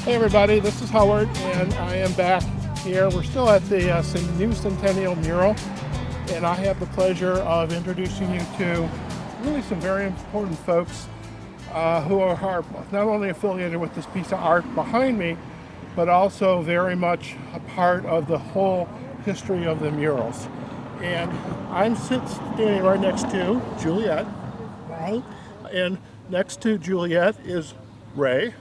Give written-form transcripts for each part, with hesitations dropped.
Hey everybody, this is Howard and I am back here. We're still at the new Centennial Mural, and I have the pleasure of introducing you to really some very important folks who are not only affiliated with this piece of art behind me, but also very much a part of the whole history of the murals. And I'm standing right next to Juliette. Right. And next to Juliette is Ray.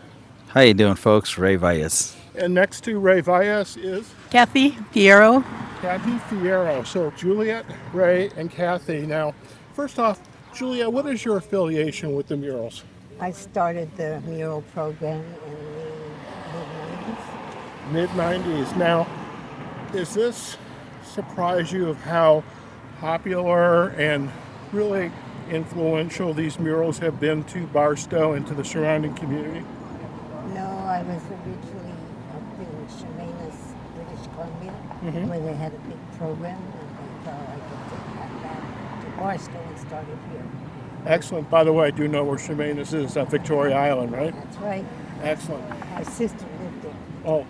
How you doing, folks? Ray Valles. And next to Ray Valles is Kathy Fierro. Kathy Fierro. So Juliette, Ray, and Kathy. Now, first off, Juliette, what is your affiliation with the murals? I started the mural program in the Mid-90s. Now, does this surprise you of how popular and really influential these murals have been to Barstow and to the surrounding community? No, I was originally up in Chemainus, British Columbia, where they had a big program, and I thought I could take that back to Barstow and start it here. Excellent. By the way, I do know where Chemainus is, Victoria Island, right? That's right. Excellent. My sister lived there. Oh,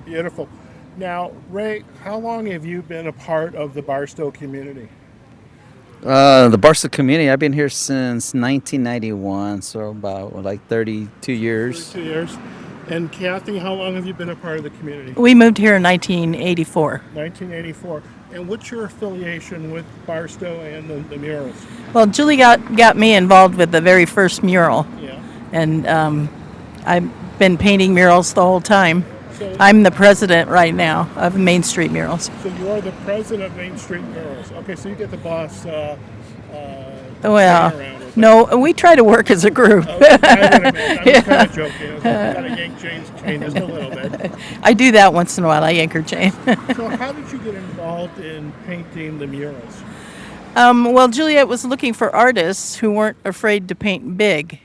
beautiful. Now, Ray, how long have you been a part of the Barstow community? The Barstow community, I've been here since 1991, so about 32 years. 32 years. And Kathy, how long have you been a part of the community? We moved here in 1984. 1984. And what's your affiliation with Barstow and the murals? Well, Julie got me involved with the very first mural, Yeah. and I've been painting murals the whole time. So, I'm the president right now of Main Street Murals. so you are the president of Main Street Murals. Okay, so you get the boss hanging Well, around with no, we try to work as a group. that. Okay, I would imagine. I'm kind of joking. I'm kind of yank Jane's chain just a little bit. I do that once in a while. I anchor Jane. So how did you get involved in painting the murals? Well, Juliet was looking for artists who weren't afraid to paint big,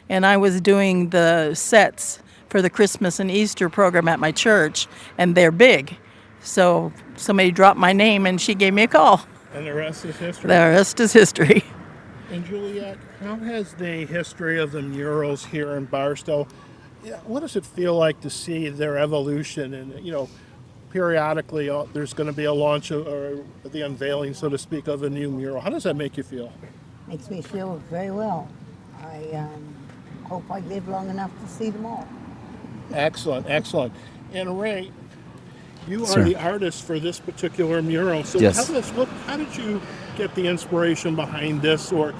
and I was doing the sets for the Christmas and Easter program at my church, and they're big. So somebody dropped my name, and she gave me a call. And the rest is history. The rest is history. And Juliette, how has the history of the murals here in Barstow, what does it feel like to see their evolution? And, periodically there's going to be a launch or the unveiling, so to speak, of a new mural. How does that make you feel? Makes me feel very well. I hope I live long enough to see them all. Excellent, excellent. And Ray, you are Sir. the artist for this particular mural. So Yes. tell us, how did you get the inspiration behind this, or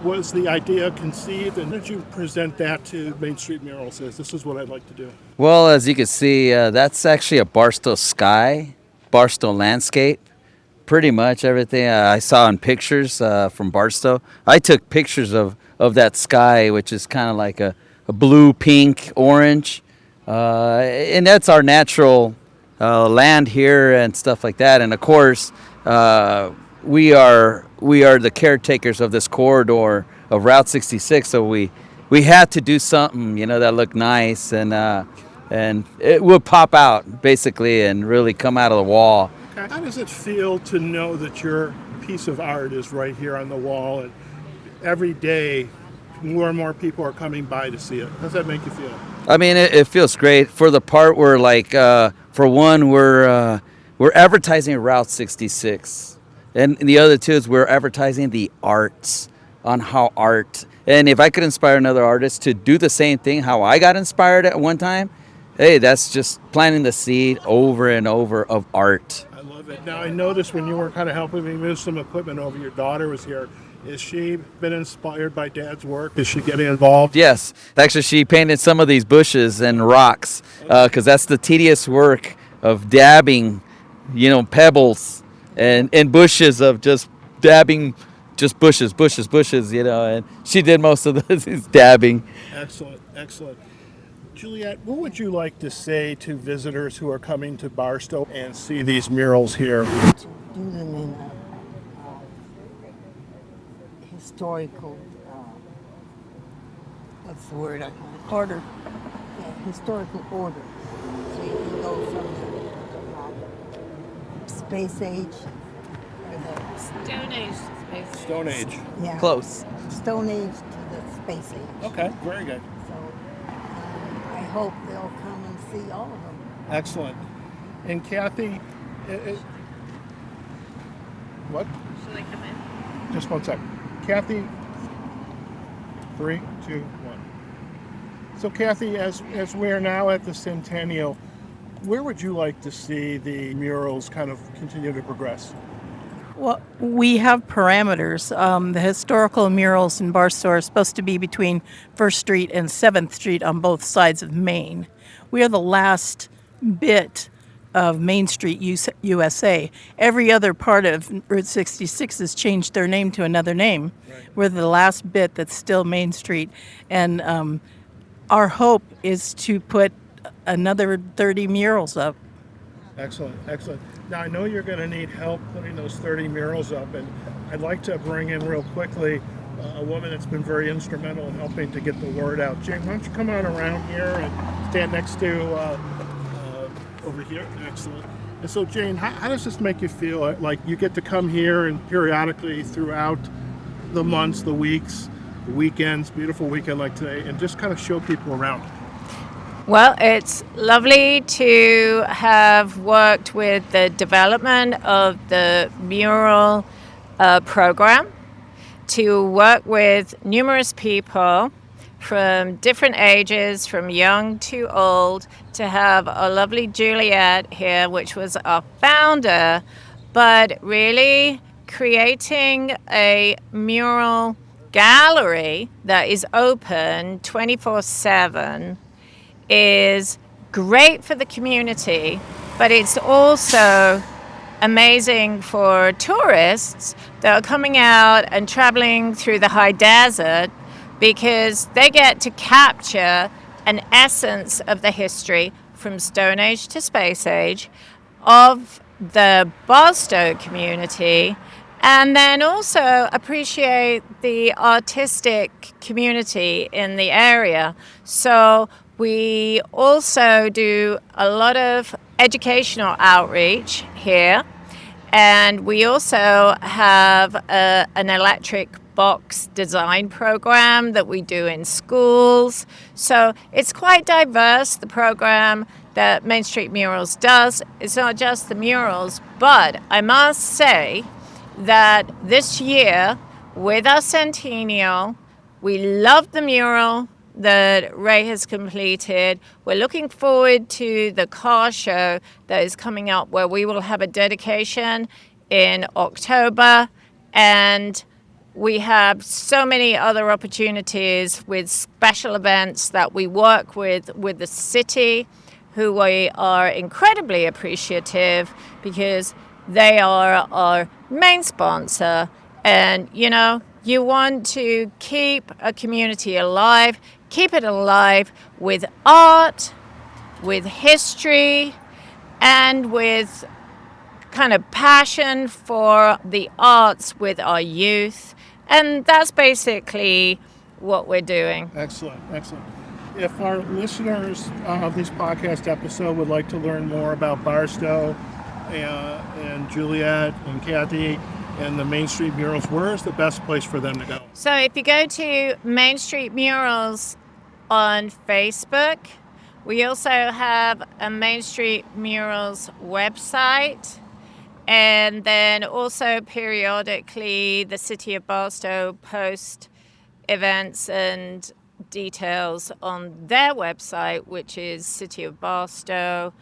was the idea conceived, and did you present that to Main Street Murals as this is what I'd like to do? Well, as you can see, that's actually a Barstow sky, Barstow landscape. Pretty much everything I saw in pictures from Barstow. I took pictures of that sky, which is kind of like a blue, pink, orange. And that's our natural land here and stuff like that. And of course, we are the caretakers of this corridor of Route 66. So we had to do something, that looked nice and it would pop out basically and really come out of the wall. How does it feel to know that your piece of art is right here on the wall, and every day more and more people are coming by to see it? How does that make you feel? I mean, it feels great. For the part where, for one, we're advertising Route 66, and the other two is we're advertising the arts on how art. And if I could inspire another artist to do the same thing, how I got inspired at one time, hey, that's just planting the seed over and over of art. I love it. Now, I noticed when you were kind of helping me move some equipment over, your daughter was here. Has she been inspired by Dad's work? Is she getting involved? Yes, actually, she painted some of these bushes and rocks because that's the tedious work of dabbing, pebbles and bushes of just dabbing, just bushes, and she did most of this dabbing. Excellent, excellent. Juliette, what would you like to say to visitors who are coming to Barstow and see these murals here? To do them in a historical, what's the word I want? Order. Yeah, historical order. So you can go from the space age, or the Stone Age. Stone Age. yeah, Close. Stone Age to the space age. Okay, very good. So I hope they'll come and see all of them. Excellent. And Kathy, what? Should I come in? Just one second. Kathy, 3, 2, 1. So Kathy, as we are now at the Centennial, where would you like to see the murals kind of continue to progress? Well, we have parameters. The historical murals in Barstow are supposed to be between 1st Street and 7th Street on both sides of Main. We are the last bit of Main Street, USA. Every other part of Route 66 has changed their name to another name. Right. We're the last bit that's still Main Street. And our hope is to put another 30 murals up. Excellent, excellent. Now, I know you're going to need help putting those 30 murals up, and I'd like to bring in real quickly a woman that's been very instrumental in helping to get the word out. Jane, why don't you come on around here and stand next to over here? Excellent. And so, Jane, how does this make you feel? Like you get to come here and periodically throughout the months, the weeks, the weekends, beautiful weekend like today, and just kind of show people around. Well, it's lovely to have worked with the development of the mural program, to work with numerous people from different ages, from young to old, to have a lovely Juliette here, which was our founder, but really creating a mural gallery that is open 24/7 is great for the community, but it's also amazing for tourists that are coming out and traveling through the high desert, because they get to capture an essence of the history from Stone Age to Space Age of the Barstow community, and then also appreciate the artistic community in the area. So we also do a lot of educational outreach here, and we also have an electric box design program that we do in schools. So it's quite diverse, the program that Main Street Murals does. It's not just the murals, but I must say that this year with our Centennial, we love the mural that Ray has completed. We're looking forward to the car show that is coming up, where we will have a dedication in October, and we have so many other opportunities with special events that we work with the city, who we are incredibly appreciative because they are our main sponsor. And you know, you want to keep a community alive, keep it alive with art, with history, and with kind of passion for the arts with our youth. And that's basically what we're doing. Excellent, excellent. If our listeners of this podcast episode would like to learn more about Barstow and Juliette and Kathy and the Main Street Murals, where is the best place for them to go? So if you go to Main Street Murals on Facebook, we also have a Main Street Murals website, and then also periodically the City of Barstow post events and details on their website, which is City of Barstow.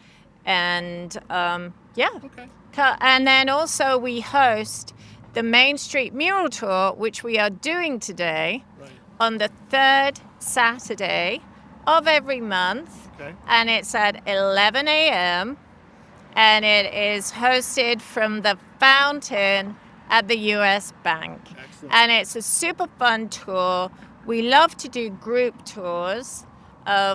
And Okay. And then also we host the Main Street Mural Tour, which we are doing today, Right. on the third Saturday of every month. Okay. And it's at 11 a.m. and it is hosted from the fountain at the US Bank. Excellent. And it's a super fun tour. We love to do group tours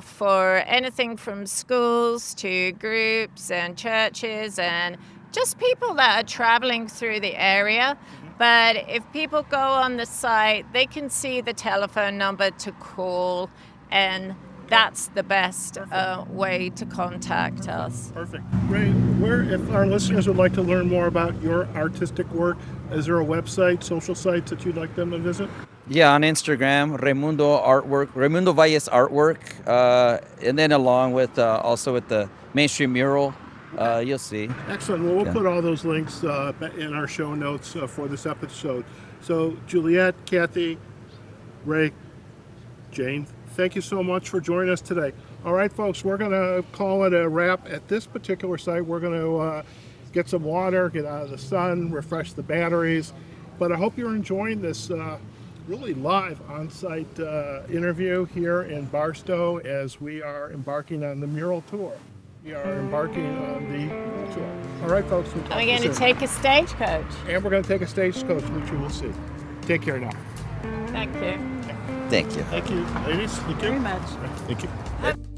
for anything from schools to groups and churches and just people that are traveling through the area. But if people go on the site, they can see the telephone number to call, and that's the best way to contact us. Perfect. Ray, if our listeners would like to learn more about your artistic work, is there a website, social sites that you'd like them to visit? Yeah, on Instagram, Raimundo Valles Artwork, and then along with also with the Main Street Mural, you'll see. Excellent. Well, we'll Yeah. put all those links in our show notes for this episode. So, Juliette, Kathy, Ray, Jane, thank you so much for joining us today. All right, folks, we're going to call it a wrap at this particular site. We're going to get some water, get out of the sun, refresh the batteries. But I hope you're enjoying this really live on-site interview here in Barstow as we are embarking on the mural tour. We are embarking on the mural tour. All right, folks. We'll talk Are we to you going to soon. take a stagecoach? And we're going to take a stagecoach, which you will see. Take care now. Thank you. Thank you. Thank you, ladies. Thank you. Very much. Thank you.